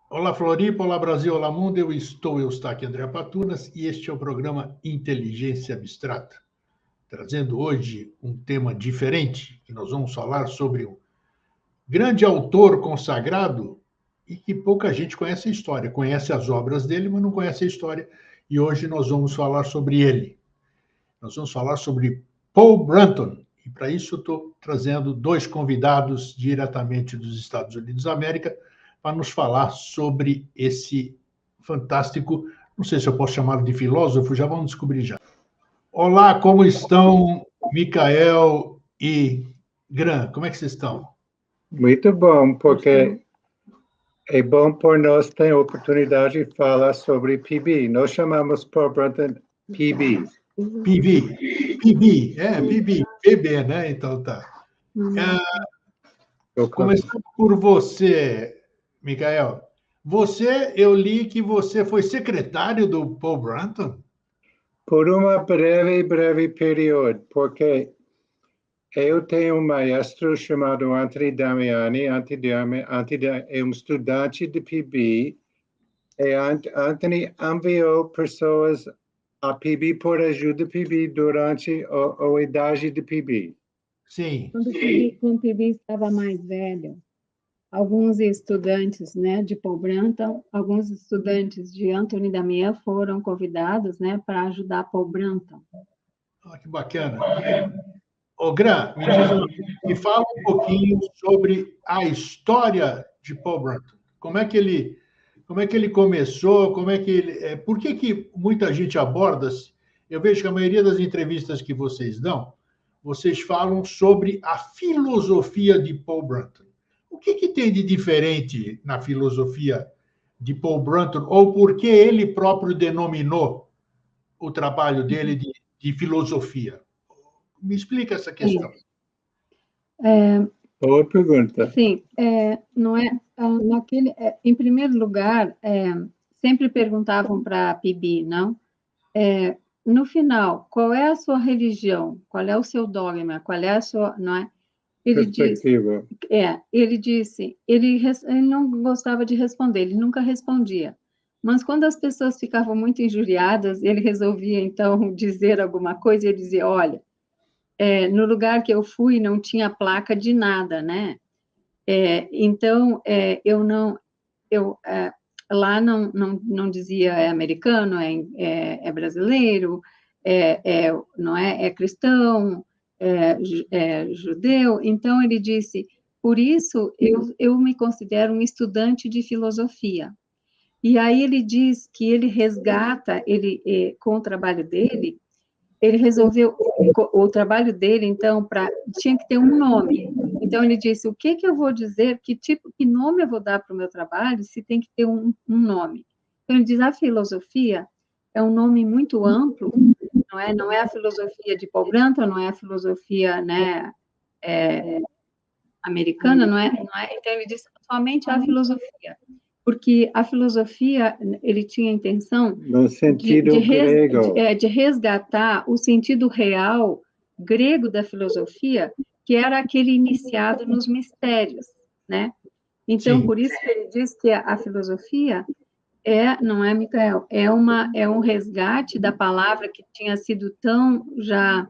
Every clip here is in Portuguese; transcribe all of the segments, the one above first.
Olá, Floripa, olá, Brasil, olá, mundo. Eu estou Eustáquio André Patunas e este é o programa Inteligência Abstrata, trazendo hoje um tema diferente, que nós vamos falar sobre um grande autor consagrado e que pouca gente conhece a história. Conhece as obras dele, mas não conhece a história. E hoje nós vamos falar sobre ele. Nós vamos falar sobre Paul Brunton. E para isso eu estou trazendo dois convidados diretamente dos Estados Unidos da América para nos falar sobre esse fantástico, não sei se eu posso chamá-lo de filósofo, já vamos descobrir já. Olá, como estão, Micael e Gran? Como é que vocês estão? Muito bom, porque é bom por nós ter a oportunidade de falar sobre PB. Nós chamamos Paul Brunton PB. PB, né? Então tá. Começando por você, Micael. Eu li que você foi secretário do Paul Brunton? Por uma breve período, porque eu tenho um maestro chamado Anthony Damiani, é um estudante de PB, e Anthony enviou pessoas a PB por ajuda PB durante a idade de PB. Sim. Quando o PB estava mais velho, alguns estudantes, né, de Paul Brunton, alguns estudantes de Anthony Damian foram convidados, né, para ajudar Paul Brunton. Ah, que bacana. Ô, Gran, me fala um pouquinho sobre a história de Paul Brunton. Como é que ele começou? Por que muita gente aborda? Eu vejo que a maioria das entrevistas que vocês dão, vocês falam sobre a filosofia de Paul Brunton. O que tem de diferente na filosofia de Paul Brunton, ou por que ele próprio denominou o trabalho dele de filosofia? Me explica essa questão. Boa pergunta. Sim, não é naquele. Em primeiro lugar, sempre perguntavam para a PB, não? No final, qual é a sua religião? Qual é o seu dogma? Qual é a sua, não é? Ele disse, ele não gostava de responder, ele nunca respondia. Mas quando as pessoas ficavam muito injuriadas, ele resolvia, então, dizer alguma coisa, e ele dizia, olha, no lugar que eu fui não tinha placa de nada, né? Então, lá não dizia é americano, é brasileiro, não é cristão, judeu. Então, ele disse, por isso eu me considero um estudante de filosofia. E aí ele diz que ele resgata, com o trabalho dele, ele resolveu o trabalho dele, então, tinha que ter um nome. Então, ele disse, o que eu vou dizer, que nome eu vou dar para o meu trabalho, se tem que ter um nome. Então, ele diz, a filosofia é um nome muito amplo, não é a filosofia de Paul Brunton, não é a filosofia, né, americana, não é? Então, ele diz, somente a filosofia. Porque a filosofia, ele tinha a intenção no sentido grego, de resgatar o sentido real grego da filosofia, que era aquele iniciado nos mistérios, né? Então, Sim. Por isso que ele diz que a filosofia não é, Micael, é um resgate da palavra que tinha sido tão já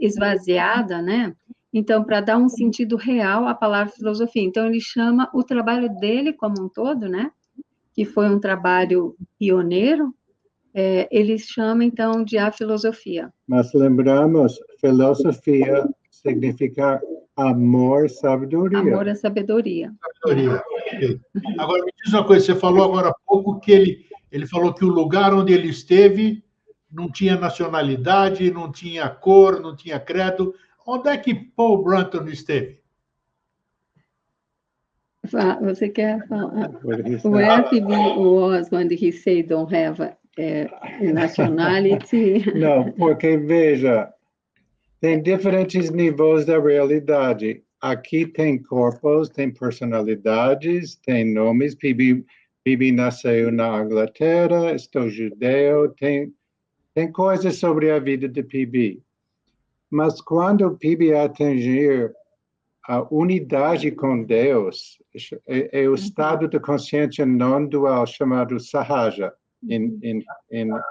esvaziada, né? Então, para dar um sentido real à palavra filosofia. Então, ele chama o trabalho dele como um todo, né? Que foi um trabalho pioneiro, ele chama, então, de a filosofia. Mas lembramos, filosofia significa amor, sabedoria. Amor à sabedoria. Sabedoria. Agora, me diz uma coisa, você falou agora há pouco que ele falou que o lugar onde ele esteve não tinha nacionalidade, não tinha cor, não tinha credo. Onde é que Paul Brunton esteve? Você quer falar? Where he was when he said don't have nationality? Não, porque, veja, tem diferentes níveis da realidade. Aqui tem corpos, tem personalidades, tem nomes. Bibi nasceu na Inglaterra, estou judeu, tem coisas sobre a vida de PB. Mas quando PB atingir a unidade com Deus é o estado de consciência não dual chamado sahaja em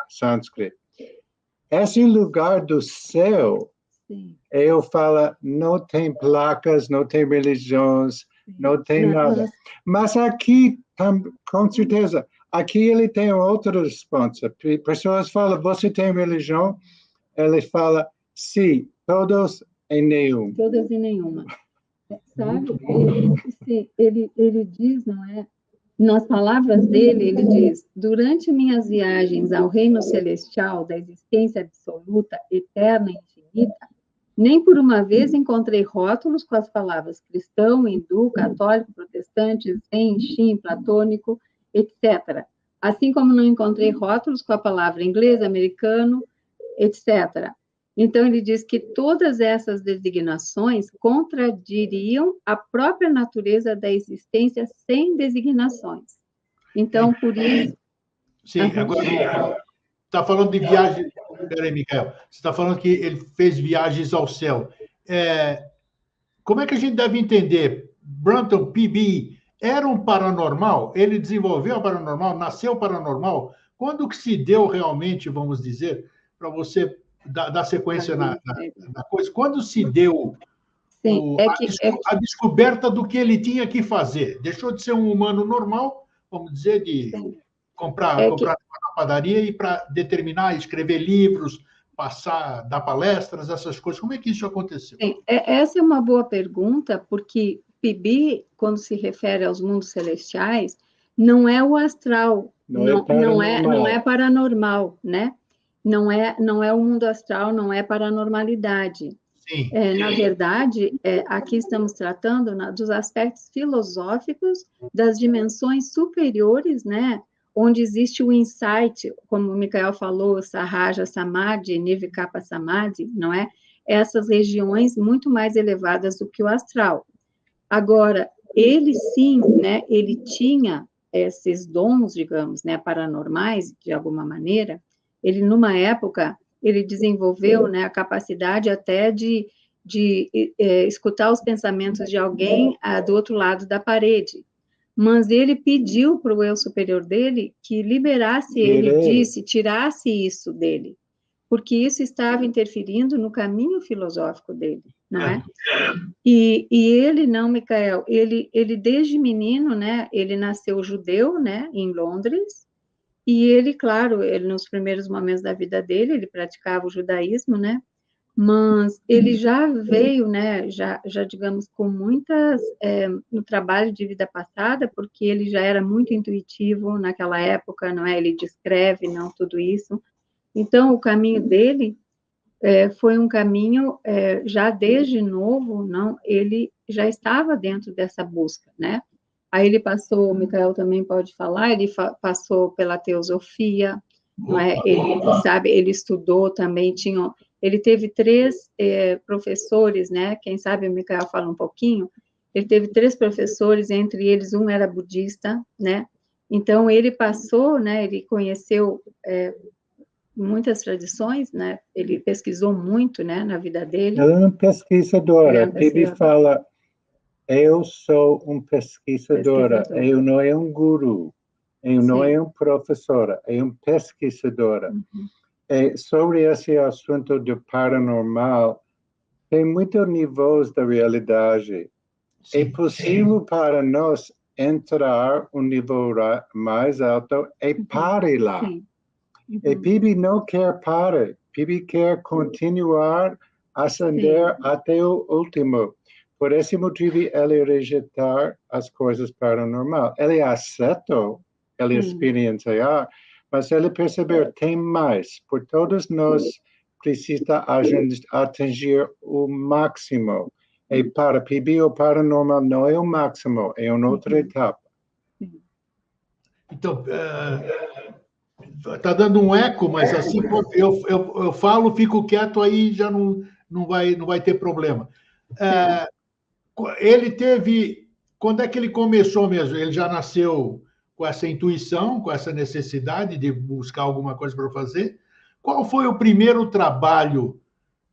sânscrito. Esse lugar do céu, eu falo, não tem placas, não tem religiões, não tem nada. Mas aqui, com certeza, aqui ele tem outra resposta. Pessoas falam, você tem religião? Ele fala, sim, todos em nenhum. Todas em nenhuma. Sabe? Ele diz, não é? Nas palavras dele, ele diz: durante minhas viagens ao reino celestial da existência absoluta, eterna e infinita, nem por uma vez encontrei rótulos com as palavras cristão, hindu, católico, protestante, zen, shin, platônico, etc. Assim como não encontrei rótulos com a palavra inglês, americano, etc. Então, ele diz que todas essas designações contradiriam a própria natureza da existência sem designações. Então, por isso... Sim, agora, está falando de viagem... Espera aí, Micael. Você está falando que ele fez viagens ao céu. Como é que a gente deve entender? Brunton, PB, era um paranormal? Ele desenvolveu o paranormal? Nasceu paranormal? Quando que se deu realmente, vamos dizer, para você... Da sequência na coisa. Quando se deu a descoberta do que ele tinha que fazer? Deixou de ser um humano normal, vamos dizer, de comprar na padaria e para determinar, escrever livros, dar palestras, essas coisas. Como é que isso aconteceu? Essa é uma boa pergunta, porque PB, quando se refere aos mundos celestiais, não é o astral, não é paranormal, né? Não é o mundo astral, não é paranormalidade. Sim. Na verdade, aqui estamos tratando dos aspectos filosóficos das dimensões superiores, né? Onde existe o insight, como o Micael falou, Sahaja Samadhi, Nirvikapa Samadhi, não é? Essas regiões muito mais elevadas do que o astral. Agora, ele sim, né? Ele tinha esses dons, digamos, né? Paranormais, de alguma maneira. Ele, numa época, ele desenvolveu, né, a capacidade até de escutar os pensamentos de alguém do outro lado da parede. Mas ele pediu para o eu superior dele que liberasse ele, tirasse isso dele, porque isso estava interferindo no caminho filosófico dele, não é? E ele não, Micael, ele desde menino, né, ele nasceu judeu, né, em Londres. E ele, claro, nos primeiros momentos da vida dele, ele praticava o judaísmo, né? Mas ele já veio, né? Já digamos, com muitas... no trabalho de vida passada, porque ele já era muito intuitivo naquela época, não é? Ele descreve, não, tudo isso. Então, o caminho dele foi um caminho, já desde novo, não? Ele já estava dentro dessa busca, né? Aí ele passou, o Micael também pode falar, ele passou pela teosofia, não é? Ele estudou também, ele teve 3 professores, né? Quem sabe o Micael fala um pouquinho. Ele teve 3 professores, entre eles um era budista, né? Então ele passou, né? Ele conheceu muitas tradições, né? Ele pesquisou muito, né? Na vida dele. Ele é um pesquisador. Ele fala: eu sou um pesquisadora, eu não é um guru, eu não é um professora, é um pesquisadora. Sobre esse assunto do paranormal, tem muitos níveis da realidade. Sim. É possível para nós entrar um nível mais alto e parar lá. E Pibi não quer parar, Pibi quer continuar a ascender até o último. Por esse motivo, ele rejeitar as coisas paranormais. Ele aceitou, ele experienciar, mas ele percebeu que tem mais. Por todos nós, precisa atingir o máximo. E para PB, o paranormal não é o máximo, é uma outra etapa. Então, está dando um eco, mas assim, eu falo, fico quieto, aí já não vai ter problema. Ele teve... Quando é que ele começou mesmo? Ele já nasceu com essa intuição, com essa necessidade de buscar alguma coisa para fazer? Qual foi o primeiro trabalho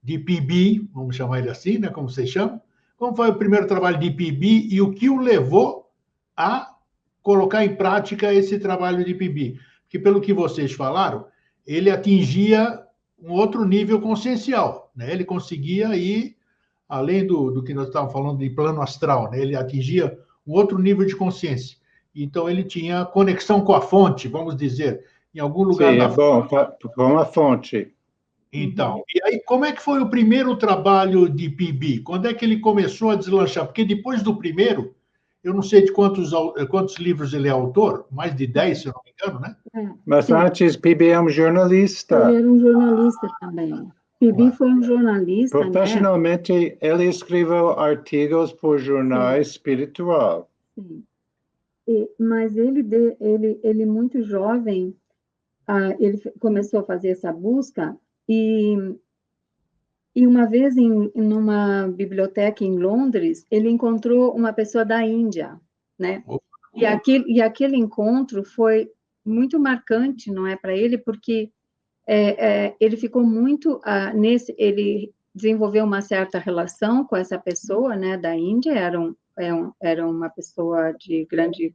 de PB, vamos chamar ele assim, né? Como vocês chamam? Como foi o primeiro trabalho de PIB e o que o levou a colocar em prática esse trabalho de PIB? Porque, pelo que vocês falaram, ele atingia um outro nível consciencial, né? Ele conseguia ir além do que nós estávamos falando de plano astral, né? Ele atingia um outro nível de consciência. Então, ele tinha conexão com a fonte, vamos dizer, em algum lugar Sim, da é bom, com a fonte. Então, e aí, como é que foi o primeiro trabalho de PIB? Quando é que ele começou a deslanchar? Porque depois do primeiro, eu não sei de quantos livros ele é autor, mais de 10, se eu não me engano, né? Mas Sim. antes, PIB é um jornalista. Ele era um jornalista também. PIB foi um jornalista, né? Profissionalmente, ele escreveu artigos por jornais espiritual. Sim. Mas ele muito jovem, ele começou a fazer essa busca e uma vez numa biblioteca em Londres, ele encontrou uma pessoa da Índia, né? E aquele encontro foi muito marcante, não é, para ele, porque ele ficou muito ele desenvolveu uma certa relação com essa pessoa, né, da Índia, era uma pessoa de grande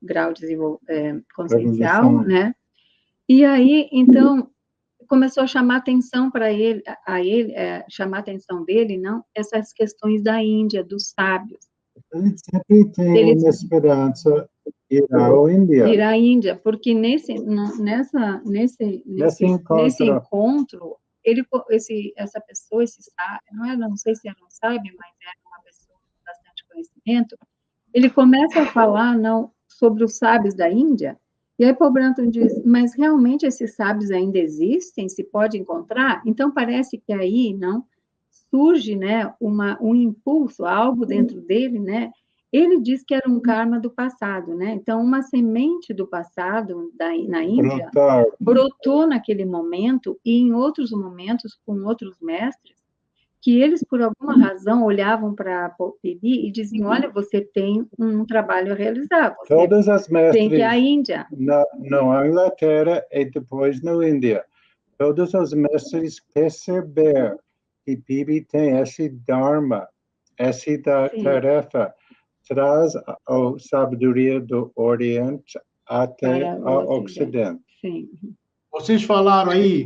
grau de consciencial, né? E aí, então, começou a chamar atenção para ele, chamar a atenção dele, não, essas questões da Índia, dos sábios. Ele sempre tem uma esperança de ir à Índia. Ir à Índia, porque nesse encontro, essa pessoa, esse sábio, não sei se era um sábio, mas era uma pessoa com bastante conhecimento, ele começa a falar, não, sobre os sábios da Índia. E aí Paul Branton diz, mas realmente esses sábios ainda existem? Se pode encontrar? Então, parece que aí, não, surge, né, um impulso, algo dentro dele, né? Ele diz que era um karma do passado, né? Então, uma semente do passado na Índia brotou naquele momento e em outros momentos, com outros mestres, que eles, por alguma razão, olhavam para PIB e diziam, olha, você tem um trabalho a realizar. Todas as mestres tem que ir à Índia. Na Inglaterra e depois na Índia. Todos os mestres perceberam que PIB tem esse dharma, essa tarefa, traz a sabedoria do Oriente até o Ocidente. Sim. Vocês falaram aí,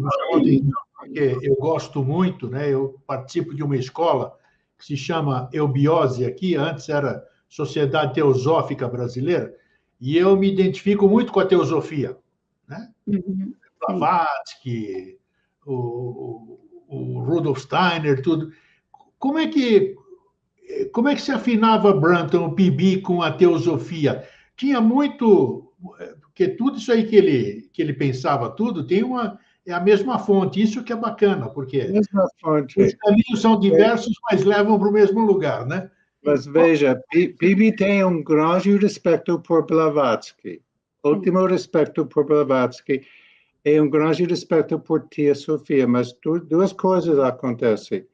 porque eu gosto muito, né? Eu participo de uma escola que se chama Eubiose aqui, antes era Sociedade Teosófica Brasileira, e eu me identifico muito com a teosofia, né? Blavatsky, o Rudolf Steiner, tudo. Como é que se afinava Branton, o PIB, com a teosofia? Tinha muito, porque tudo isso aí que ele pensava, tudo é a mesma fonte. Isso que é bacana, porque os caminhos são diversos, mas levam para o mesmo lugar, né? Mas veja, PIB tem um grande respeito por Blavatsky, último respeito por Blavatsky, e um grande respeito por Tia Sofia, mas duas coisas acontecem.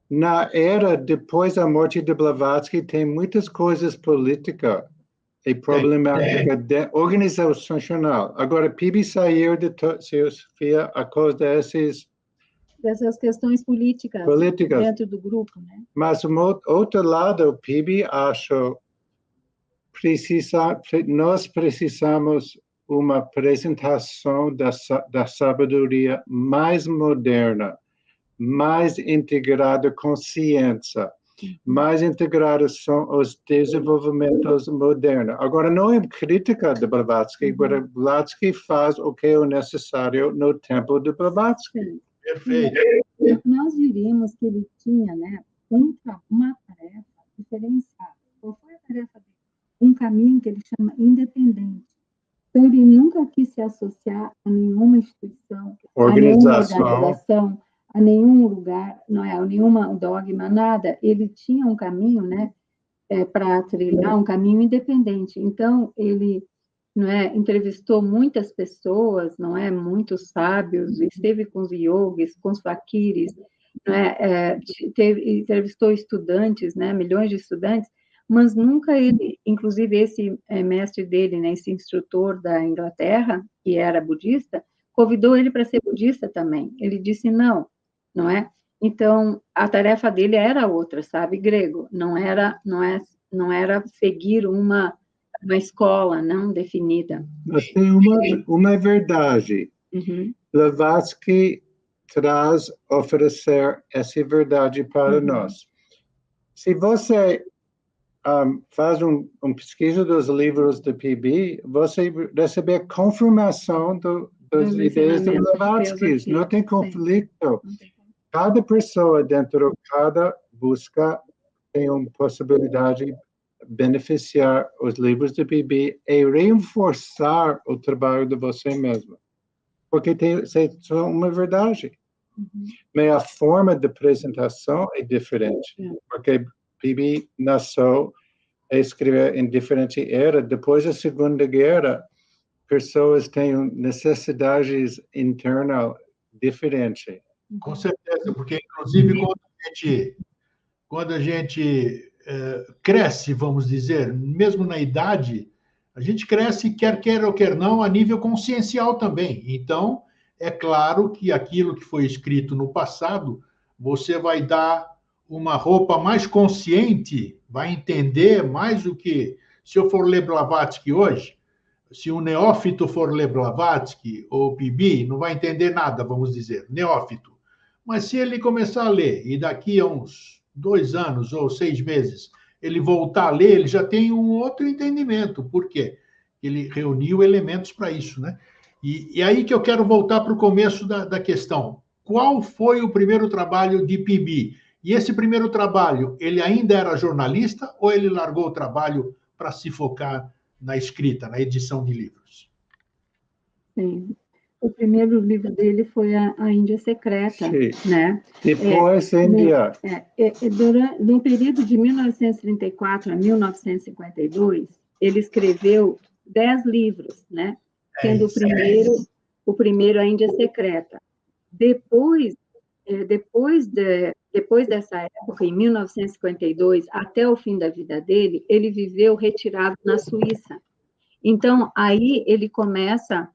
Na era depois da morte de Blavatsky, tem muitas coisas políticas e problemática organizacional. Agora, PIB saiu de Tia Sofia a causa dessas questões políticas dentro do grupo, né? Mas, outro lado, o PIB acha nós precisamos uma apresentação da sabedoria mais moderna, mais integrada com ciência, mais integrados são os desenvolvimentos modernos. Agora, não é crítica de Blavatsky, Blavatsky faz o que é necessário no tempo de Blavatsky. Perfeito. Nós diríamos que ele tinha, né, uma tarefa diferenciada. Qual foi a tarefa dele? Um caminho que ele chama independente. Então, ele nunca quis se associar a nenhuma instituição, a nenhuma organização, a nenhum lugar, não é, a nenhuma dogma, nada. Ele tinha um caminho, né, para trilhar, um caminho independente. Então, ele, não é, entrevistou muitas pessoas, não é, muitos sábios, esteve com os yogis, com os faquires, não é, entrevistou estudantes, né, milhões de estudantes, mas nunca ele, inclusive esse mestre dele, né, esse instrutor da Inglaterra, que era budista, convidou ele para ser budista também. Ele disse não é? Então, a tarefa dele era outra, sabe, Grego? Não era seguir uma escola não definida. Mas tem uma verdade. Uhum. Blavatsky traz oferecer essa verdade para nós. Se você faz pesquisa dos livros do PB, você recebe a confirmação das ideias de Blavatsky. Não tem conflito. Cada pessoa dentro de cada busca tem uma possibilidade de beneficiar os livros do PB e reforçar o trabalho de você mesmo. Porque tem uma verdade. Mas a forma de apresentação é diferente. Porque PB nasceu a escrever em diferente era. Depois da Segunda Guerra, pessoas têm necessidades internas diferentes. Com certeza, porque, inclusive, quando a gente cresce, vamos dizer, mesmo na idade, a gente cresce, quer queira ou quer não, a nível consciencial também. Então, é claro que aquilo que foi escrito no passado, você vai dar uma roupa mais consciente, vai entender mais do que... Se eu for ler Blavatsky hoje, se um neófito for ler Blavatsky ou PB, não vai entender nada, vamos dizer, neófito. Mas se ele começar a ler e daqui a uns 2 anos ou 6 meses ele voltar a ler, ele já tem um outro entendimento. Por quê? Ele reuniu elementos para isso, né? E aí que eu quero voltar para o começo da questão. Qual foi o primeiro trabalho de PB? E esse primeiro trabalho, ele ainda era jornalista ou ele largou o trabalho para se focar na escrita, na edição de livros? Sim. O primeiro livro dele foi a Índia Secreta, né? Depois, Índia. No período de 1934 a 1952, ele escreveu 10 livros, né? Sendo o primeiro a Índia Secreta. Depois dessa época, em 1952, até o fim da vida dele, ele viveu retirado na Suíça. Então, aí ele começa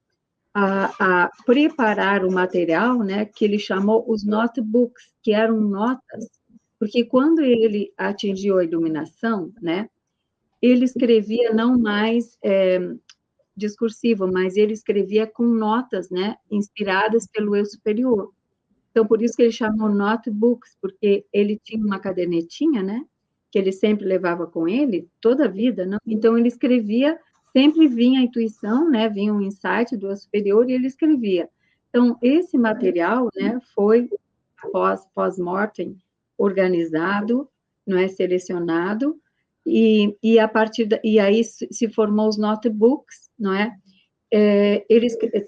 a preparar o material, né, que ele chamou os notebooks, que eram notas, porque quando ele atingiu a iluminação, né, ele escrevia não mais discursivo, mas ele escrevia com notas, né, inspiradas pelo eu superior. Então, por isso que ele chamou notebooks, porque ele tinha uma cadernetinha, né, que ele sempre levava com ele, toda a vida, não? Então, ele escrevia, sempre vinha a intuição, né, vinha um insight do eu superior e ele escrevia. Então, esse material, né, foi, pós-mortem, organizado, não é, selecionado, e a partir e aí se formou os notebooks, não é?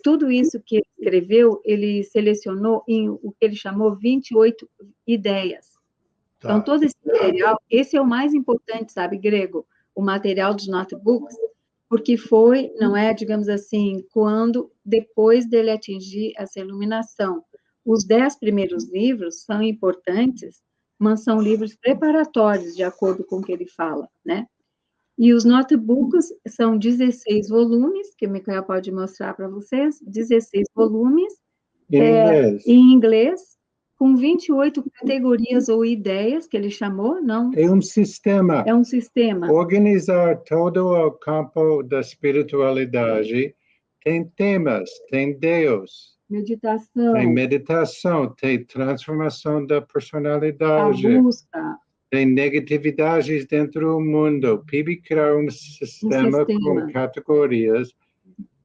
Tudo isso que ele escreveu, ele selecionou em o que ele chamou 28 ideias. Tá. Então, todo esse material, esse é o mais importante, sabe, Grego? O material dos notebooks, porque foi, não é, digamos assim, depois dele atingir essa iluminação. Os 10 primeiros livros são importantes, mas são livros preparatórios, de acordo com o que ele fala, né? E os notebooks são 16 volumes, que o Micael pode mostrar para vocês, 16 volumes, em inglês, com 28 categorias ou ideias, que ele chamou, não? É um sistema. É um sistema. Organizar todo o campo da espiritualidade. Tem temas, tem Deus. Meditação. Tem meditação, tem transformação da personalidade. A busca. Tem negatividades dentro do mundo. PB criou um sistema com categorias.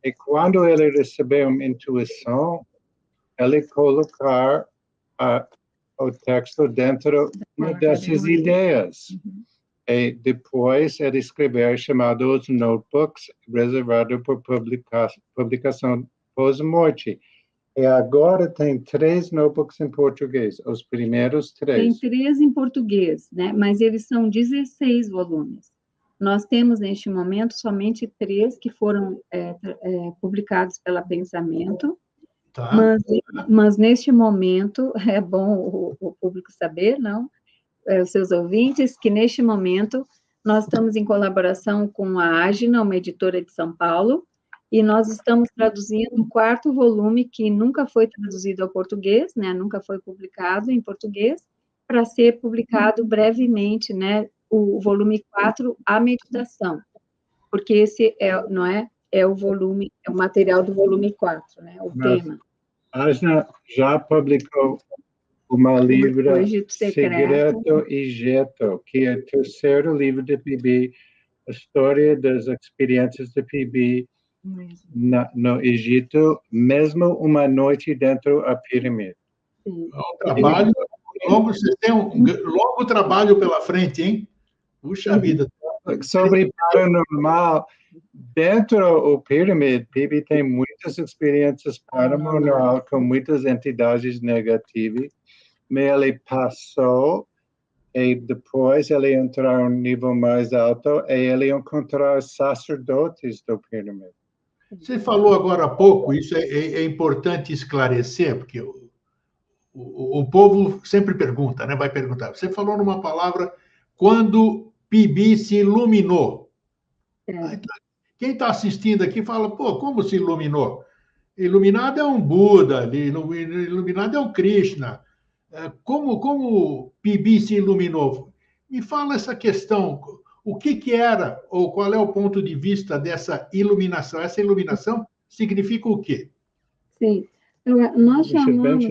E quando ele recebeu uma intuição, ele colocar o texto dentro dessas ideias. E depois ele escreveu chamados notebooks, reservado por publicação pós-morte. E agora tem 3 notebooks em português, os primeiros 3. Tem 3 em português, né? Mas eles são 16 volumes. Nós temos, neste momento, somente 3 que foram publicados pela Pensamento. Tá. Mas, neste momento, é bom o público saber, não? Os seus ouvintes, que neste momento nós estamos em colaboração com a Ágina, uma editora de São Paulo, e nós estamos traduzindo o 4º volume, que nunca foi traduzido ao português, né, nunca foi publicado em português, para ser publicado brevemente, né, o volume 4, A Meditação, porque esse é o volume, é o material do volume 4, né, o tema. A Ajna já publicou uma livro, Segredo Egito, que é o 3º livro de PIB, a história das experiências de PIB no Egito, mesmo uma noite dentro da pirâmide. É um trabalho longo, você tem um longo trabalho pela frente, hein? Puxa vida. Sobre paranormal, dentro do pirâmide, PIB tem muitas experiências paranormal com muitas entidades negativas, mas ele passou e depois ele entrou em um nível mais alto e ele encontrou sacerdotes do pirâmide. Você falou agora há pouco, isso é importante esclarecer, porque o povo sempre pergunta, né? Vai perguntar. Você falou numa palavra, quando PIB se iluminou. Quem está assistindo aqui fala, pô, como se iluminou? Iluminado é um Buda, iluminado é um Krishna. Como PIB se iluminou? Me fala essa questão. O que era, ou qual é o ponto de vista dessa iluminação? Essa iluminação significa o quê? Sim, nós chamamos...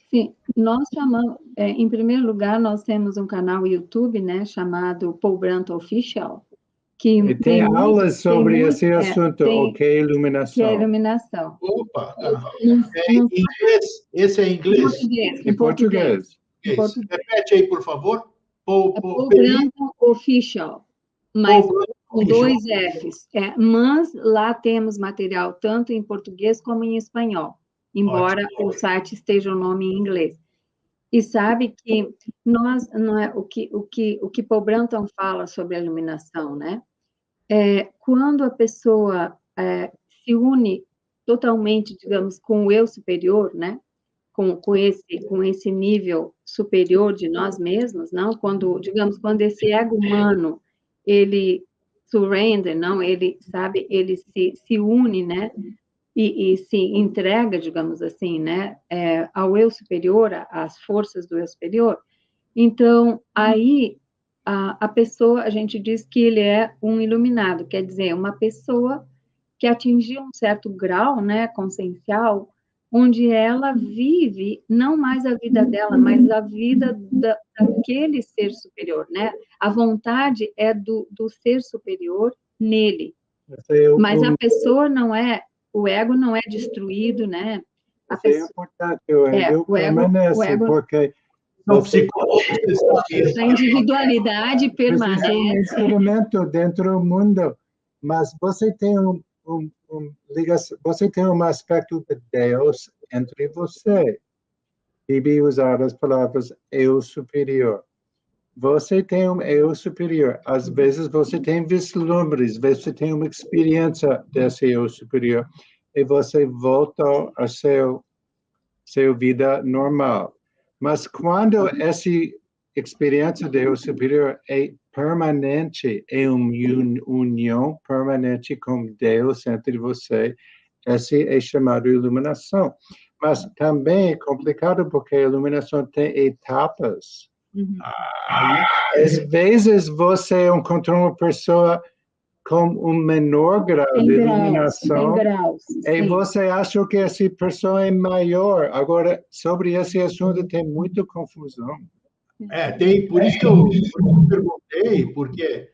Sim, nós chamamos... em primeiro lugar, nós temos um canal YouTube, né, chamado Paul Brandt Official, que tem aulas sobre esse assunto, o que é iluminação. Que é iluminação. Opa! É em inglês? Esse é em inglês? Em português. Repete aí, por favor. Paul Brandt Official, mas com 2 Fs. Mas lá temos material tanto em português como em espanhol, embora o site esteja o nome em inglês. E sabe que nós, não é, o que Paul Brandt fala sobre a iluminação, né? Quando a pessoa se une totalmente, digamos, com o eu superior, né? Com esse nível superior de nós mesmos, não? Quando esse ego humano, ele surrender, não? Ele, sabe, ele se une, né? E se entrega, digamos assim, né? Ao eu superior, às forças do eu superior. Então, aí, a pessoa, a gente diz que ele é um iluminado, quer dizer, uma pessoa que atingiu um certo grau, né, consciencial, onde ela vive não mais a vida dela, mas a vida daquele ser superior, né? A vontade é do ser superior nele. A pessoa não é, o ego não é destruído, né? É importante, o ego permanece, porque a individualidade permanece. É um experimento dentro do mundo, mas você tem você tem um aspecto de Deus entre você. Bibi usar as palavras eu superior. Você tem um eu superior. Às vezes você tem vislumbres, você tem uma experiência desse eu superior e você volta a sua vida normal. Mas quando essa experiência de eu superior é permanente, é uma união permanente com Deus entre você, essa é chamada iluminação. Mas também é complicado porque a iluminação tem etapas. Às vezes você encontra uma pessoa com um menor grau de iluminação e você acha que essa pessoa é maior. Agora, sobre esse assunto tem muita confusão. Tem, por isso que eu perguntei, porque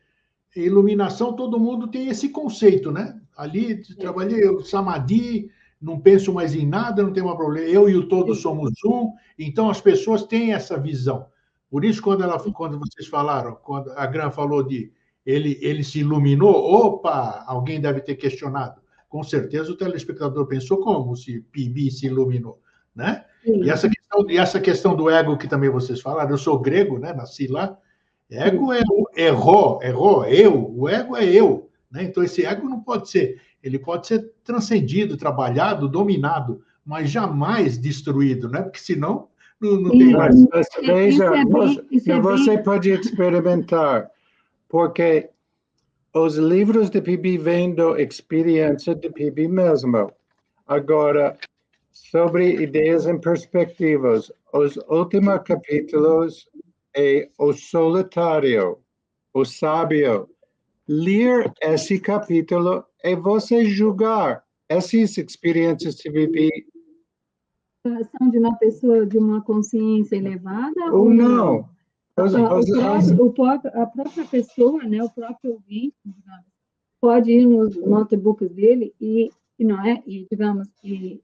iluminação, todo mundo tem esse conceito, né? Ali, trabalhei, eu samadhi, não penso mais em nada, não tem mais problema. Eu e o todo somos um, então as pessoas têm essa visão. Por isso, quando vocês falaram, quando a Gran falou de ele se iluminou, opa, alguém deve ter questionado. Com certeza o telespectador pensou como se PIB se iluminou, né? E essa questão do ego que também vocês falaram, eu sou grego, né? Nasci lá. Ego é eu, o ego é eu, né? Então esse ego não pode ser, ele pode ser transcendido, trabalhado, dominado, mas jamais destruído, né? Porque senão não tem mais. Veja, você pode experimentar, porque os livros de PIB vêm da experiência de PIB mesmo. Agora, sobre ideias e perspectivas, os últimos capítulos é o solitário, o sábio. Ler esse capítulo é você julgar essas experiências de PIB. São de uma pessoa de uma consciência elevada Ou não? A própria pessoa, né, o próprio ouvinte, digamos, pode ir nos notebooks dele e não é, e digamos, e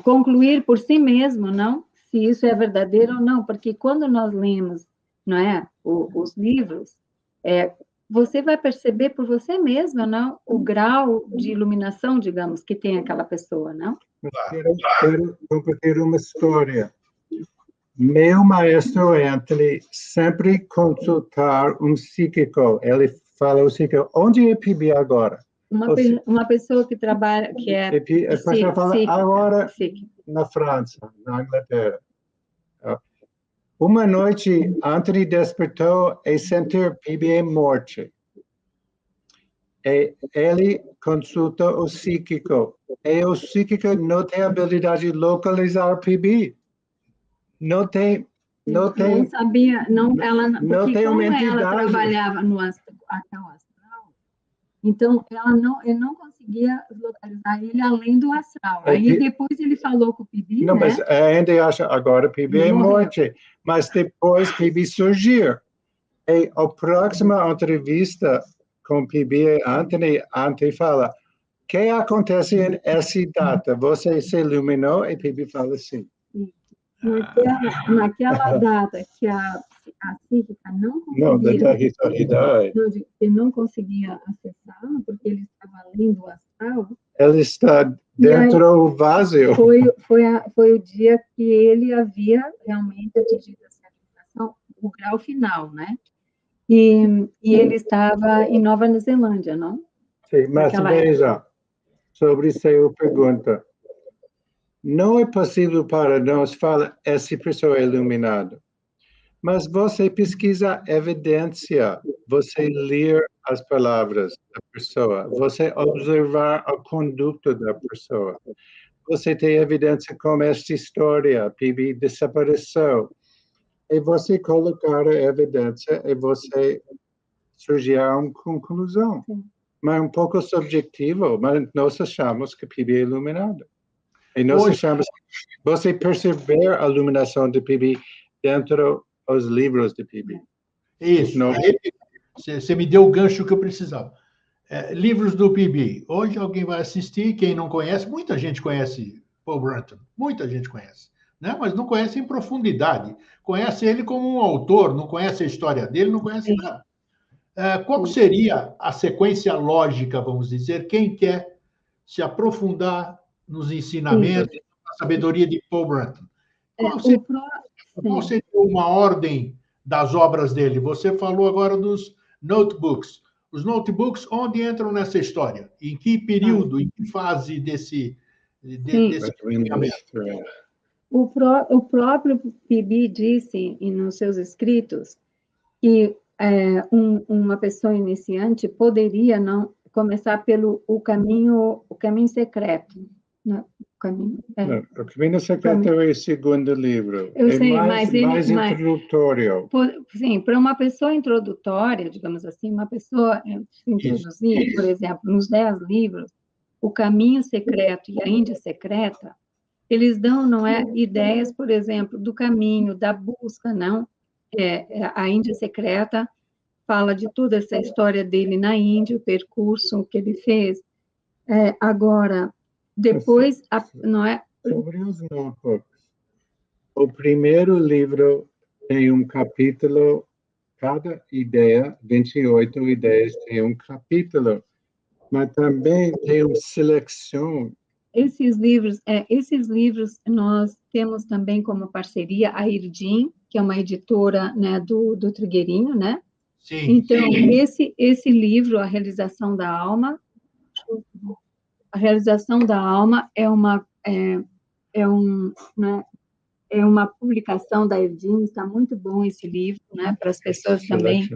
concluir por si mesmo, não, se isso é verdadeiro ou não, porque quando nós lemos, não é, os livros, você vai perceber por você mesmo, não, o grau de iluminação, digamos, que tem aquela pessoa, não? Quero compartilhar uma história. Meu maestro Anthony sempre consultar um psíquico. Ele fala o psíquico, onde é PIB agora? Uma pessoa que trabalha, que é a pessoa fala psíquica, agora psíquica. Na França, na Inglaterra. Uma noite, Anthony despertou e sentiu PIB morte. E ele consulta o psíquico. E o psíquico não tem habilidade de localizar PIB. Não sabia, porque tem como uma entidade. ela trabalhava no astral, então ele não conseguia localizar ele além do astral. Aí depois ele falou com o PIB, não, né? Mas ainda acha agora PIB é morte, mas depois PIB surgiu. E a próxima entrevista com PIB Anthony fala, o que acontece em essa data? Você se iluminou? E PIB fala sim. Naquela data que a psíquica não conseguia acessar, porque ele estava além do astral. Ele está dentro do vazio. Foi o dia que ele havia realmente atingido essa realização, o grau final, né? E ele estava em Nova Zelândia, não? Sim, mas veja, sobre sua pergunta. Não é possível para nós falar essa pessoa é iluminada. Mas você pesquisa evidência, você ler as palavras da pessoa, você observar a conduta da pessoa. Você tem evidência como esta história, PIB desapareceu. E você colocar a evidência e você surgir a uma conclusão. Sim. Mas um pouco subjetivo, mas nós achamos que PIB é iluminado. E nós achamos que você perceber a iluminação de PIB dentro dos livros de PIB. Isso. Você me deu o gancho que eu precisava. Livros do PIB. Hoje alguém vai assistir, quem não conhece, muita gente conhece Paul Brunton, muita gente conhece, né? Mas não conhece em profundidade. Conhece ele como um autor, não conhece a história dele, não conhece nada. Qual seria a sequência lógica, vamos dizer, quem quer se aprofundar nos ensinamentos, na sabedoria de Paul Brunton? Qual seria uma ordem das obras dele? Você falou agora dos notebooks. Os notebooks, onde entram nessa história? Em que período, em que fase desse ensinamento? O próprio PIB disse nos seus escritos que uma pessoa iniciante poderia não começar pelo o caminho secreto. Não, o caminho secreto é o segundo livro. Eu sei, mais introdutório. Sim, para uma pessoa introdutória, digamos assim, uma pessoa se introduzir, por exemplo, nos 10 livros, o caminho secreto e a Índia secreta, eles dão, não é, ideias, por exemplo, do caminho, da busca, não? A Índia secreta fala de toda essa história dele na Índia, o percurso que ele fez. Agora, depois, não é? Sobre os notebooks. O primeiro livro tem um capítulo, cada ideia, 28 ideias, tem um capítulo, mas também tem uma seleção. Esses livros nós temos também como parceria a Irdim, que é uma editora, né, do Trigueirinho, né? Sim. Então, sim. Esse livro, A Realização da Alma, é uma publicação da Irdim, está muito bom esse livro, né, para as pessoas também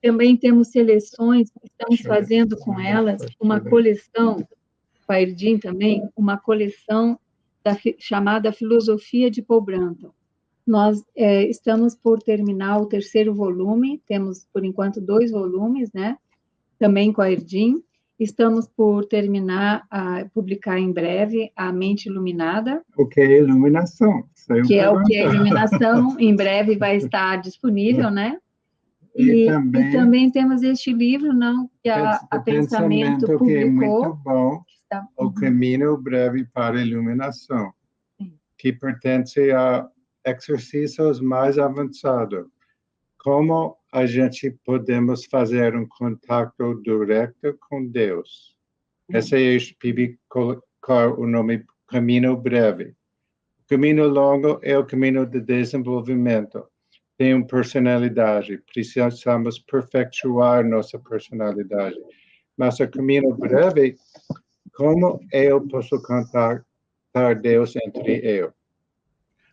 Também temos seleções, estamos fazendo com elas uma coleção, com a Erdim também, uma coleção chamada Filosofia de Paul Brunton. Nós estamos por terminar o 3º volume, temos, por enquanto, 2 volumes, né? Também com a Erdim. Estamos por terminar, publicar em breve, A Mente Iluminada. O que é iluminação? Que é o que é iluminação, em breve vai estar disponível, né? E também temos este livro, não, que a Pensamento publicou. Que é muito bom, O Caminho Breve para a Iluminação, que pertence a exercícios mais avançados. Como a gente podemos fazer um contato direto com Deus? Esse é o PIB colocar o nome Caminho Breve. O caminho longo é o caminho de desenvolvimento. Tem uma personalidade, precisamos perfeccionar nossa personalidade. Mas o caminho breve, como eu posso contactar Deus entre eu?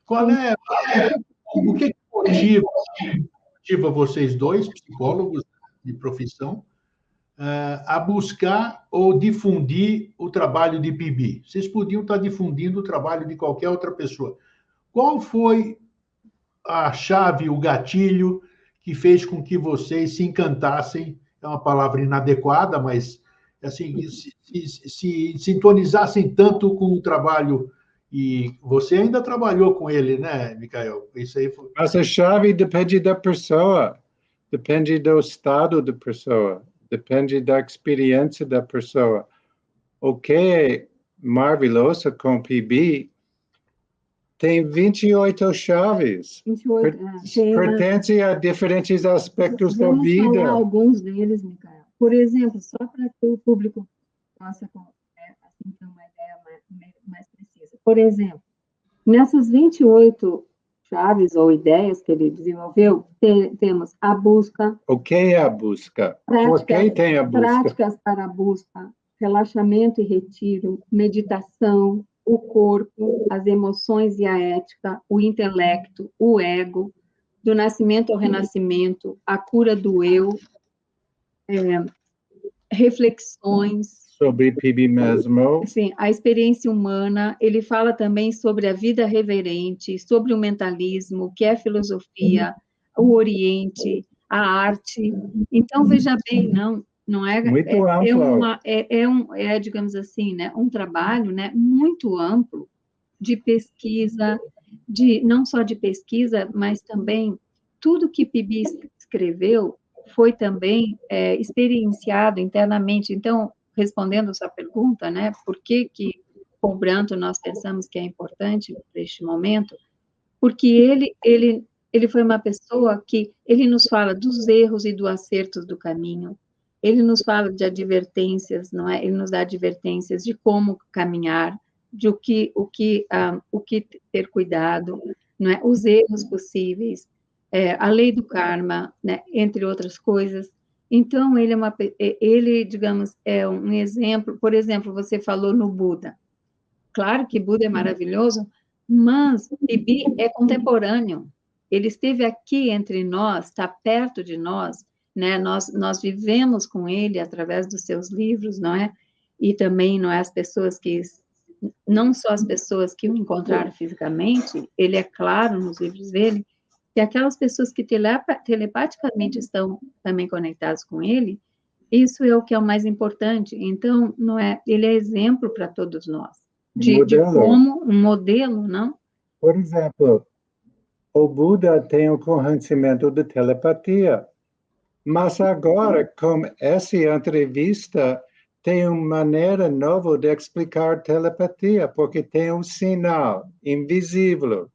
Qual é o que motiva vocês dois, psicólogos de profissão, a buscar ou difundir o trabalho de PIB? Vocês podiam estar difundindo o trabalho de qualquer outra pessoa. Qual foi a chave, o gatilho que fez com que vocês se encantassem, é uma palavra inadequada, mas assim, se sintonizassem tanto com o trabalho? E você ainda trabalhou com ele, né, Micael? Isso aí foi... Mas a chave depende da pessoa, depende do estado da pessoa, depende da experiência da pessoa. O que é maravilhoso com o PIB tem 28 chaves. 28, pertence a diferentes aspectos da vida. Vamos falar alguns deles, Micael. Por exemplo, só para que o público possa assim, ter uma ideia mais precisa. Por exemplo, nessas 28 chaves ou ideias que ele desenvolveu, temos a busca. O que é a busca? Por que tem a busca? Práticas para a busca, relaxamento e retiro, meditação, o corpo, as emoções e a ética, o intelecto, o ego, do nascimento ao renascimento, a cura do eu, reflexões. Sobre PIB mesmo. Sim, a experiência humana. Ele fala também sobre a vida reverente, sobre o mentalismo, o que é filosofia, o Oriente, a arte. Então, veja bem, não é... Muito amplo. Digamos assim, né, um trabalho, né, muito amplo de pesquisa, não só de pesquisa, mas também tudo que PIB escreveu foi também experienciado internamente. Então, respondendo a sua pergunta, né, por que Paul Brunton nós pensamos que é importante para este momento? Porque ele foi uma pessoa que ele nos fala dos erros e dos acertos do caminho. Ele nos fala de advertências, não é? Ele nos dá advertências de como caminhar, de o que ter cuidado, não é? Os erros possíveis, a lei do karma, né? Entre outras coisas. Então, ele, digamos, é um exemplo. Por exemplo, você falou no Buda. Claro que Buda é maravilhoso, mas PIB é contemporâneo. Ele esteve aqui entre nós, está perto de nós, né? Nós vivemos com ele através dos seus livros, não é? E também, não é, as pessoas que... Não só as pessoas que o encontraram fisicamente, ele é claro nos livros dele, que aquelas pessoas que telepaticamente estão também conectadas com ele, isso é o que é o mais importante. Então, não é, ele é exemplo para todos nós, de como um modelo, não? Por exemplo, o Buda tem o conhecimento de telepatia, mas agora, com essa entrevista, tem uma maneira nova de explicar telepatia, porque tem um sinal invisível.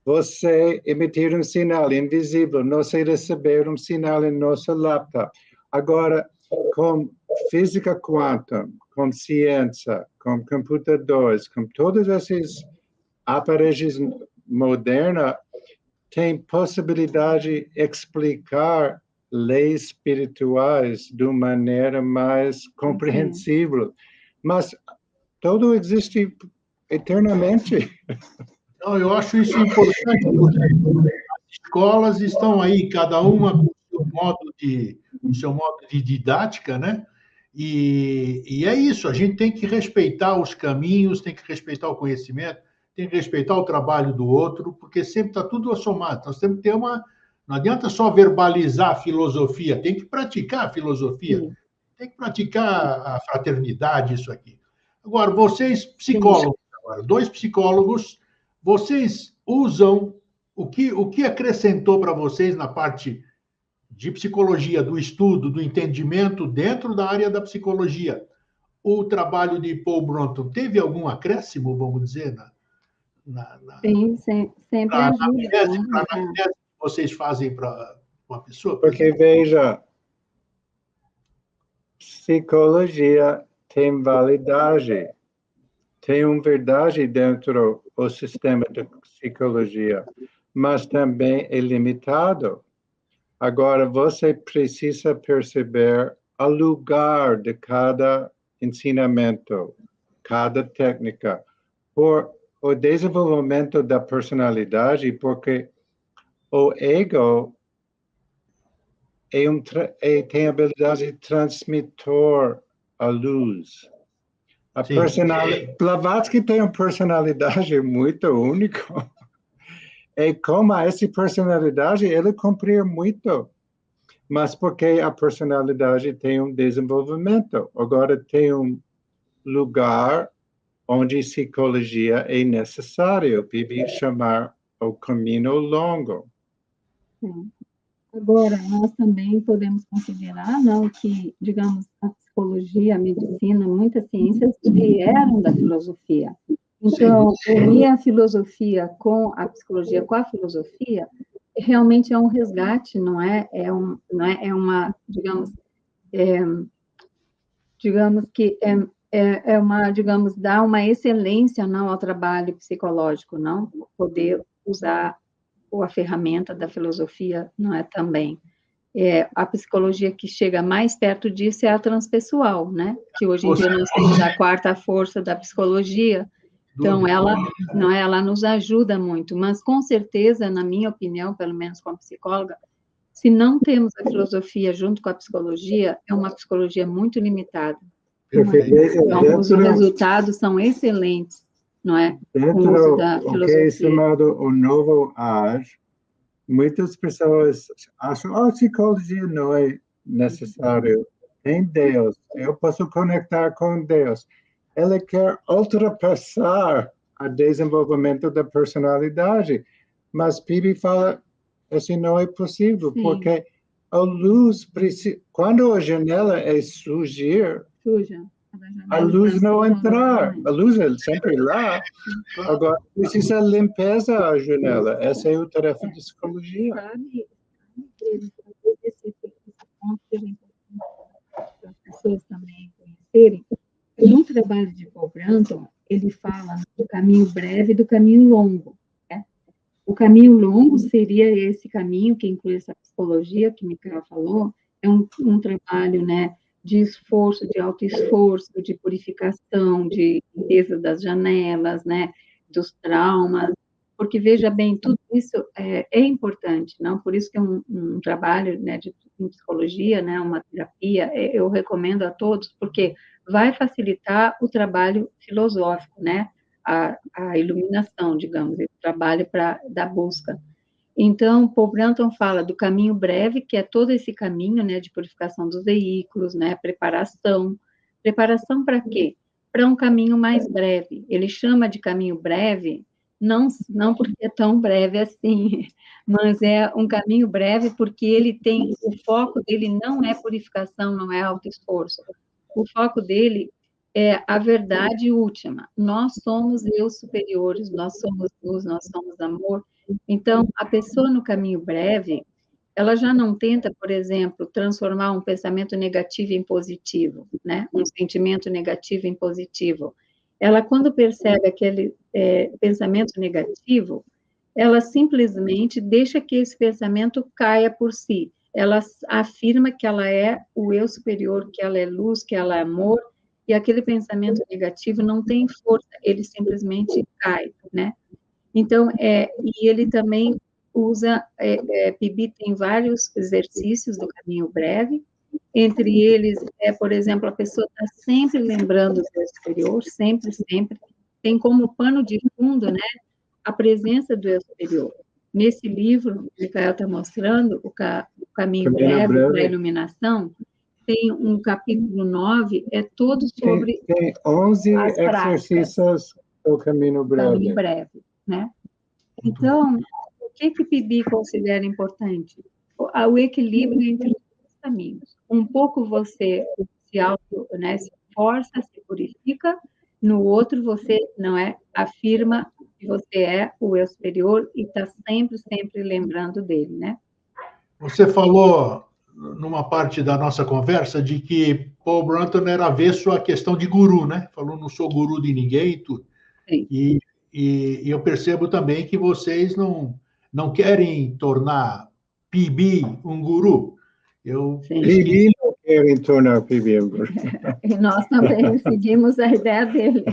Você emitir um sinal invisível, nós receber um sinal em nosso laptop. Agora, com física quântica, com ciência, com computadores, com todos esses aparelhos modernos, tem possibilidade de explicar leis espirituais de uma maneira mais compreensível. Mas tudo existe eternamente. Não, eu acho isso importante, porque as escolas estão aí, cada uma com o seu seu modo de didática, né? E é isso, a gente tem que respeitar os caminhos, tem que respeitar o conhecimento, tem que respeitar o trabalho do outro, porque sempre está tudo somado. Nós temos que ter uma... Não adianta só verbalizar a filosofia, tem que praticar a filosofia, tem que praticar a fraternidade, isso aqui. Agora, vocês, psicólogos, agora, 2 psicólogos, vocês usam... O que acrescentou para vocês na parte de psicologia, do estudo, do entendimento dentro da área da psicologia? O trabalho de Paul Brunton teve algum acréscimo, vamos dizer, Sim, sempre na ajuda. anamnese que vocês fazem para uma pessoa? Porque, veja, psicologia tem validade, tem uma verdade dentro do sistema de psicologia, mas também é limitado. Agora, você precisa perceber o lugar de cada ensinamento, cada técnica, por o desenvolvimento da personalidade, porque o ego tem a habilidade de transmitir a luz. A personalidade, Blavatsky tem uma personalidade muito única. E como essa personalidade, ele cumprir muito. Mas porque a personalidade tem um desenvolvimento. Agora tem um lugar onde psicologia é necessário, para chamar o caminho longo. Sim. Agora, nós também podemos considerar, não, que, digamos, a psicologia, a medicina, muitas ciências vieram da filosofia. Então, unir a filosofia com a psicologia, com a filosofia, realmente é um resgate, não é? É uma, digamos que digamos, dá uma excelência, não, ao trabalho psicológico, não? Poder usar a ferramenta da filosofia, não é, também. A psicologia que chega mais perto disso é a transpessoal, né? Que hoje em dia nós temos a 4ª força da psicologia. Então, ela nos ajuda muito, mas com certeza, na minha opinião, pelo menos como psicóloga, se não temos a filosofia junto com a psicologia, é uma psicologia muito limitada. Então, os resultados são excelentes, não é? Dentro do que é chamado o novo age, muitas pessoas acham que a psicologia não é necessária. Tem Deus, eu posso conectar com Deus. Ela quer ultrapassar o desenvolvimento da personalidade, mas Bibi fala, assim não é possível, porque a luz precisa, quando a janela suja, a luz não entrar, a luz é sempre lá, agora precisa limpeza a janela, essa é a tarefa de psicologia. Sabe, esse ponto que as pessoas também conhecerem, no trabalho de Paul Brunton, ele fala do caminho breve e do caminho longo. Né? O caminho longo seria esse caminho que inclui essa psicologia que Micael falou, é um trabalho, né, de esforço, de autoesforço, de purificação, de limpeza das janelas, né, dos traumas, porque, veja bem, tudo isso é importante, não? Por isso que é um trabalho, né, de psicologia, né, uma terapia, eu recomendo a todos, porque vai facilitar o trabalho filosófico, né, a iluminação, digamos, o trabalho da busca. Então, Paul Brunton fala do caminho breve, que é todo esse caminho, né, de purificação dos veículos, né, preparação para quê? Para um caminho mais breve. Ele chama de caminho breve, não porque é tão breve assim, mas é um caminho breve porque ele tem, o foco dele não é purificação, não é autoesforço. O foco dele é a verdade última. Nós somos eu superiores, nós somos luz, nós somos amor. Então, a pessoa no caminho breve, ela já não tenta, por exemplo, transformar um pensamento negativo em positivo, né? Um sentimento negativo em positivo. Ela, quando percebe aquele pensamento negativo, ela simplesmente deixa que esse pensamento caia por si. Ela afirma que ela é o eu superior, que ela é luz, que ela é amor, e aquele pensamento negativo não tem força, ele simplesmente cai, né? Então, e ele também PIBI tem vários exercícios do caminho breve, entre eles, por exemplo, a pessoa está sempre lembrando do eu superior, sempre, sempre, tem como pano de fundo, né, a presença do eu superior. Nesse livro, o Michael está mostrando, o caminho breve para a iluminação, tem um capítulo 9, todo sobre... Tem 11 exercícios do caminho breve. Caminho breve, né? Então, o que PIBI considera importante? O equilíbrio entre os caminhos. Um pouco você se força, se purifica, no outro você afirma que você é o eu superior e está sempre, sempre lembrando dele, né? Você falou, numa parte da nossa conversa, de que Paul Brunton era avesso à questão de guru, né? Falou, não sou guru de ninguém e tudo. Sim. E eu percebo também que vocês não querem tornar PIBI um guru. PIBI não querem tornar PIBI um guru. E nós também seguimos a ideia dele.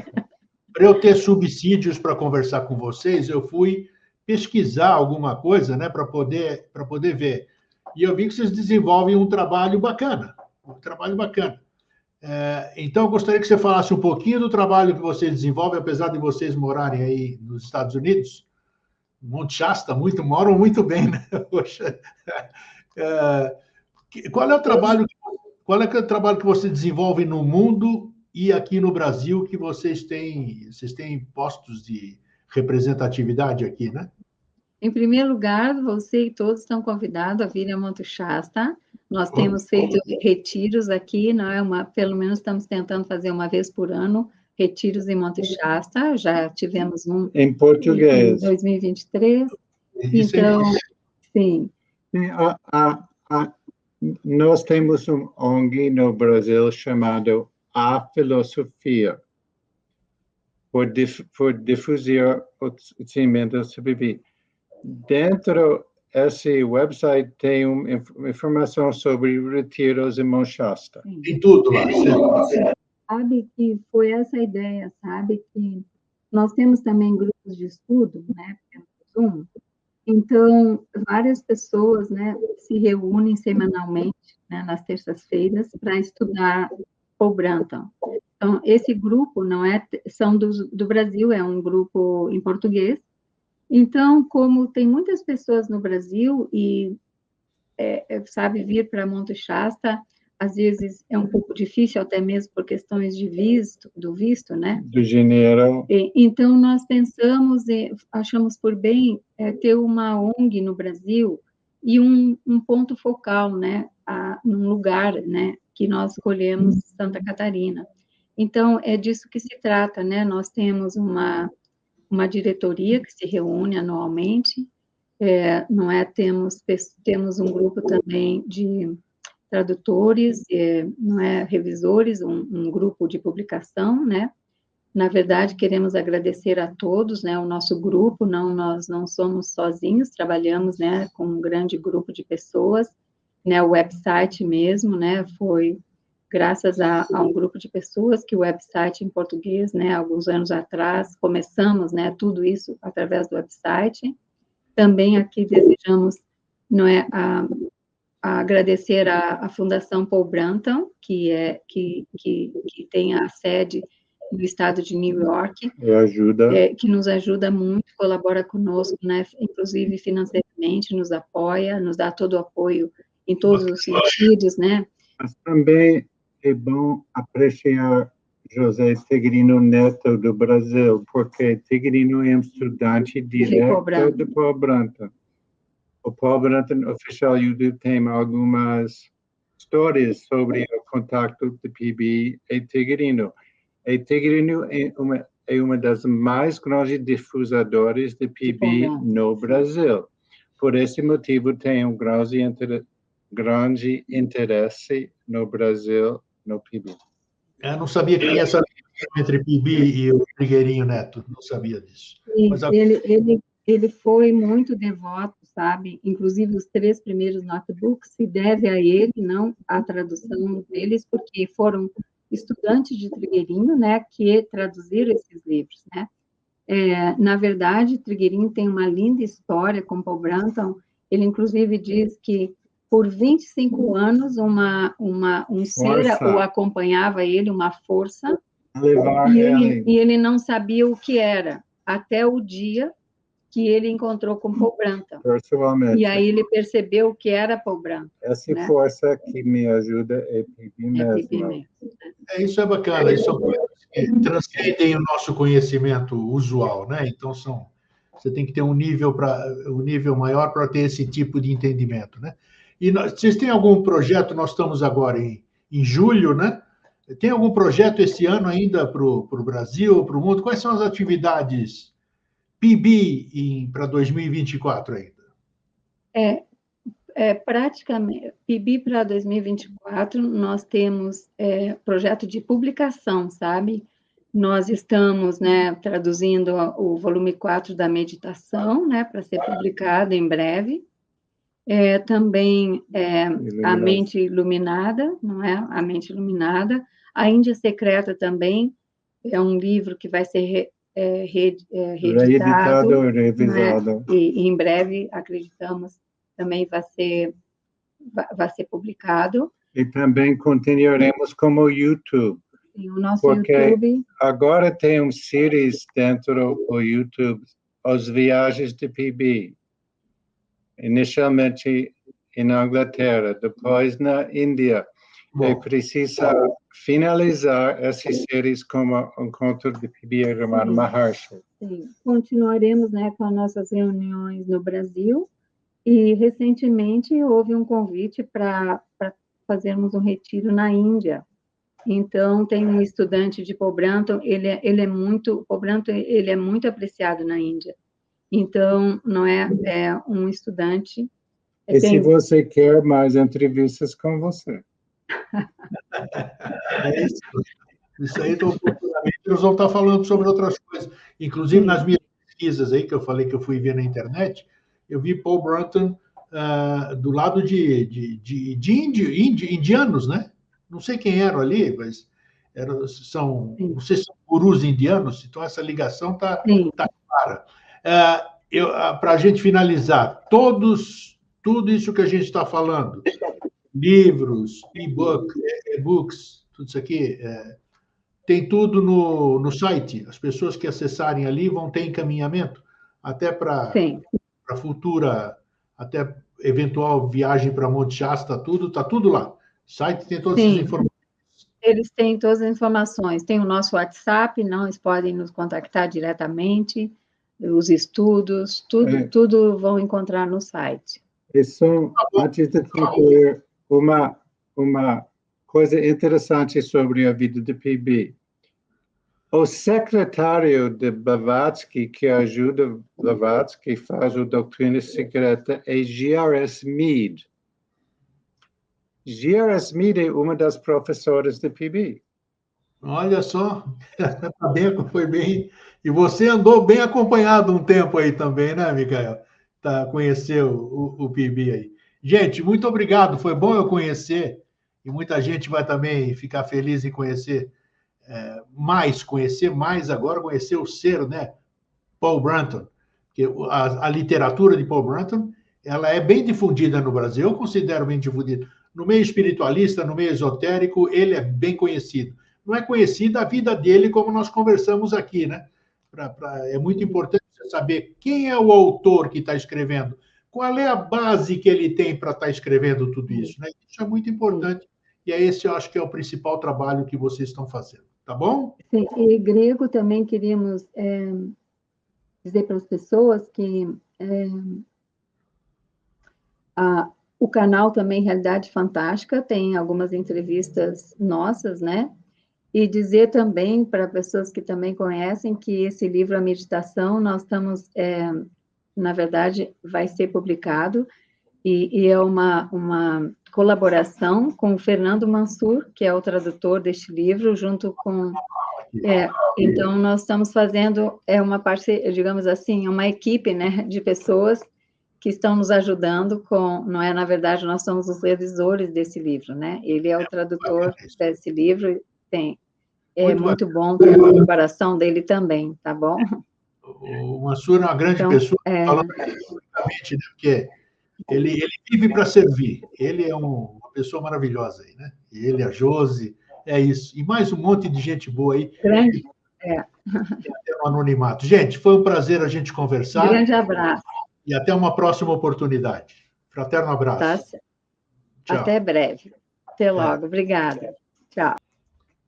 Para eu ter subsídios para conversar com vocês, eu fui pesquisar alguma coisa, né, para poder ver. E eu vi que vocês desenvolvem um trabalho bacana. Então, eu gostaria que você falasse um pouquinho do trabalho que vocês desenvolvem, apesar de vocês morarem aí nos Estados Unidos. Monte Shasta, moram muito bem, né? Poxa. Qual é o trabalho que você desenvolve no mundo e aqui no Brasil que vocês têm postos de representatividade aqui, né? Em primeiro lugar, você e todos estão convidados a vir a Monte Shasta. Nós temos feito retiros aqui, pelo menos estamos tentando fazer uma vez por ano, retiros em Monte Shasta, já tivemos um em português. Em 2023. Então, sim. Nós temos um ONG no Brasil chamado A Filosofia, por difusir o conhecimento sobre PIBI. Dentro desse website tem informação sobre retiros em Monte Shasta. Tem tudo lá, certo? Sabe que foi essa ideia, sabe? Que nós temos também grupos de estudo, né, pelo Zoom. Então, várias pessoas, né, se reúnem semanalmente, né, nas terças-feiras, para estudar Paul Brunton. Então, esse grupo são do Brasil, é um grupo em português. Então, como tem muitas pessoas no Brasil e, sabe, vir para Monte Shasta, às vezes é um pouco difícil, até mesmo por questões de visto, né? Do dinheiro. Então, nós pensamos, achamos por bem ter uma ONG no Brasil e um ponto focal, né? Num lugar, né? Que nós escolhemos Santa Catarina. Então, é disso que se trata, né? Nós temos uma diretoria que se reúne anualmente, temos um grupo também de tradutores, revisores, um grupo de publicação, né? Na verdade, queremos agradecer a todos, né? O nosso grupo, nós não somos sozinhos, trabalhamos, né? Com um grande grupo de pessoas, né? O website mesmo, né? Foi graças a um grupo de pessoas que o website em português, né? Alguns anos atrás, começamos, né? Tudo isso através do website. Também aqui desejamos, agradecer à Fundação Paul Brunton, que tem a sede no estado de New York, que nos ajuda muito, colabora conosco, né, inclusive financeiramente, nos apoia, nos dá todo o apoio em todos os sentidos, né. Mas também é bom apreciar José Tegrino Neto do Brasil, porque Tegrino é um estudante direto do Paul Brunton. O Paul Brunton Oficial YouTube tem algumas histórias sobre o contato de PIBI e Tegrino. E Tegrino é uma das mais grandes difusoras de PIBI no Brasil. Por esse motivo, tem um grande interesse no Brasil no PIBI. Eu não sabia que tinha essa ligação entre PIBI e o Trigueirinho Neto, não sabia disso. Sim, mas ele foi muito devoto, sabe? Inclusive, os 3 primeiros notebooks se deve a ele, não à tradução deles, porque foram estudantes de Trigueirinho, né, que traduziram esses livros, né? Na verdade, Trigueirinho tem uma linda história com Paul Brunton. Ele, inclusive, diz que por 25 anos um ser o acompanhava ele, uma força, e ele não sabia o que era, até o dia que ele encontrou com Paul Brunton. Pessoalmente. E aí ele percebeu que era Paul Brunton. Essa força que me ajuda é PIB mesmo. Isso é bacana, isso são coisas que transcendem o nosso conhecimento usual, né? Então, você tem que ter um nível maior para ter esse tipo de entendimento, né? E vocês têm algum projeto? Nós estamos agora em julho, né? Tem algum projeto esse ano ainda para o Brasil, para o mundo? Quais são as atividades PIB para 2024 ainda? Praticamente, PIB para 2024, nós temos projeto de publicação, sabe? Nós estamos, né, traduzindo o volume 4 da meditação, né, para ser publicado em breve. Também a Mente Iluminada, não é? A Mente Iluminada. A Índia Secreta também é um livro que vai ser reeditado, revisado. Né? E em breve, acreditamos, também vai ser publicado. E também continuaremos como YouTube. Sim, o nosso porque YouTube. Agora tem uma série dentro do YouTube, As Viagens de PIB. Inicialmente na Inglaterra, depois na Índia. E precisa finalizar essas séries como o Encontro de PIB e Ramana Maharshi. Sim, continuaremos, né, com as nossas reuniões no Brasil. E, recentemente, houve um convite para fazermos um retiro na Índia. Então, tem um estudante de Paul Brunton, Paul Brunton, ele é muito apreciado na Índia. Então, não é um estudante... Se você quer mais entrevistas com você. Isso aí, oportunamente, nós vamos estar falando sobre outras coisas. Inclusive, nas minhas pesquisas aí, que eu falei que eu fui ver na internet, eu vi Paul Brunton do lado de indianos, né? Não sei quem eram ali, mas não sei se são gurus indianos, então essa ligação está clara. Para a gente finalizar, tudo isso que a gente está falando, livros, e-books, tudo isso aqui, tem tudo no site. As pessoas que acessarem ali vão ter encaminhamento até para futura, até eventual viagem para Monte Shasta, está tudo lá. O site tem todas essas informações. Eles têm todas as informações. Tem o nosso WhatsApp, eles podem nos contactar diretamente, os estudos, tudo vão encontrar no site. Isso, antes de concluir, uma coisa interessante sobre a vida de PIB. O secretário de Blavatsky, que ajuda Blavatsky, faz a doutrina secreta, é G.R.S. Mead. G.R.S. Mead é uma das professoras de PIB. Olha só, foi bem. E você andou bem acompanhado um tempo aí também, né, Micael? Conheceu o PIB aí. Gente, muito obrigado. Foi bom eu conhecer. E muita gente vai também ficar feliz em conhecer mais agora, conhecer o ser, né? Paul Brunton. Porque a literatura de Paul Brunton, ela é bem difundida no Brasil. Eu considero bem difundida. No meio espiritualista, no meio esotérico, ele é bem conhecido. Não é conhecida a vida dele, como nós conversamos aqui, né? É muito importante você saber quem é o autor que está escrevendo, qual é a base que ele tem para estar escrevendo tudo isso, né? Isso é muito importante, e esse eu acho que é o principal trabalho que vocês estão fazendo, tá bom? Sim, e grego também queríamos dizer para as pessoas que o canal também Realidade Fantástica tem algumas entrevistas nossas, né? E dizer também para pessoas que também conhecem que esse livro, A Meditação, nós estamos, na verdade, vai ser publicado, e é uma colaboração com o Fernando Mansur, que é o tradutor deste livro, junto com... então, nós estamos fazendo uma parceria, digamos assim, uma equipe, né, de pessoas que estão nos ajudando não é, na verdade, nós somos os revisores desse livro, né? Ele é o tradutor desse livro, muito bom ter a preparação dele também, tá bom? O Mansur é uma grande Então, pessoa, falando publicamente, né? Porque ele vive para servir. Ele é uma pessoa maravilhosa aí, né? E ele, a Josi, é isso. E mais um monte de gente boa aí. grande, Até no anonimato. Gente, foi um prazer a gente conversar. grande abraço. E até uma próxima oportunidade. Fraterno abraço. Tá certo. Até breve. Até logo. Obrigada. Tchau.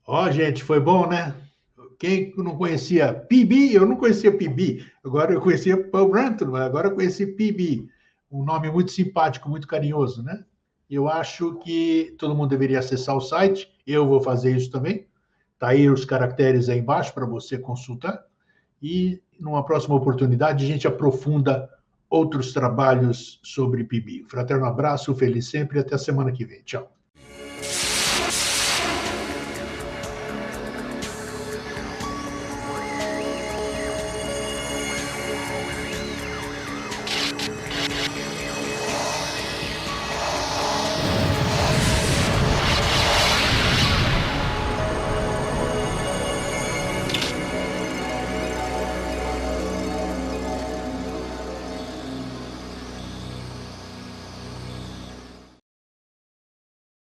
Ó, gente, foi bom, né? Quem não conhecia PB, eu não conhecia PB. Agora eu conhecia Paul Branton, mas agora eu conheci PB. Um nome muito simpático, muito carinhoso, né? Eu acho que todo mundo deveria acessar o site. Eu vou fazer isso também. Tá aí os caracteres aí embaixo para você consultar. E numa próxima oportunidade a gente aprofunda outros trabalhos sobre PB. Fraterno abraço, feliz sempre e até a semana que vem. Tchau.